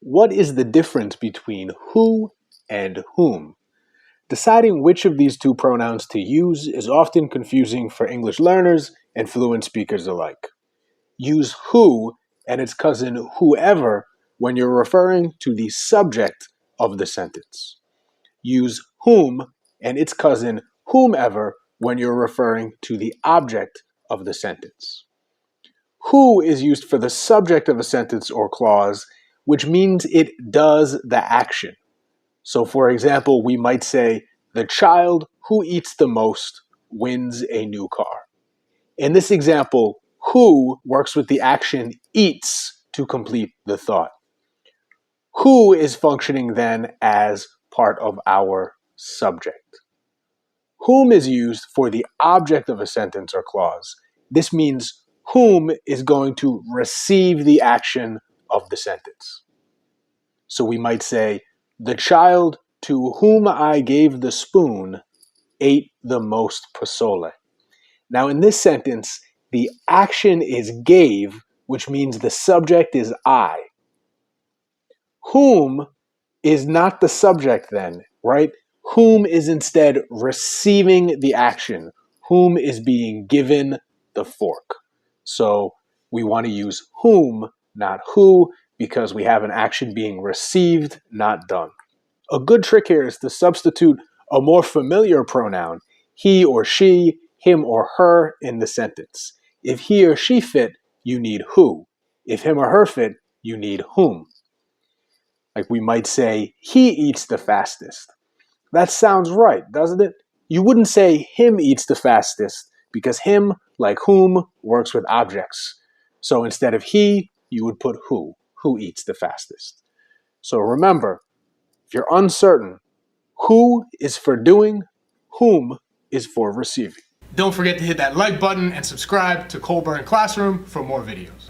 What is the difference between who and whom? Deciding which of these two pronouns to use is often confusing for English learners and fluent speakers alike. Use who and its cousin whoever when you're referring to the subject of the sentence. Use whom and its cousin whomever when you're referring to the object of the sentence. Who is used for the subject of a sentence or clause, which means it does the action. So, for example, we might say, the child who eats the most wins a new car. In this example, who works with the action eats to complete the thought. Who is functioning then as part of our subject. Whom is used for the object of a sentence or clause. This means whom is going to receive the action of the sentence. So we might say, the child to whom I gave the spoon ate the most pozole. Now in this sentence, the action is gave, which means the subject is I. Whom is not the subject then, right? Whom is instead receiving the action. Whom is being given the fork. So we want to use whom, not who, because we have an action being received, not done. A good trick here is to substitute a more familiar pronoun, he or she, him or her, in the sentence. If he or she fit, you need who. If him or her fit, you need whom. Like we might say, he eats the fastest. That sounds right, doesn't it? You wouldn't say him eats the fastest because him, like whom, works with objects. So instead of he, you would put who eats the fastest. So remember, if you're uncertain, who is for doing, whom is for receiving. Don't forget to hit that like button and subscribe to Colburn Classroom for more videos.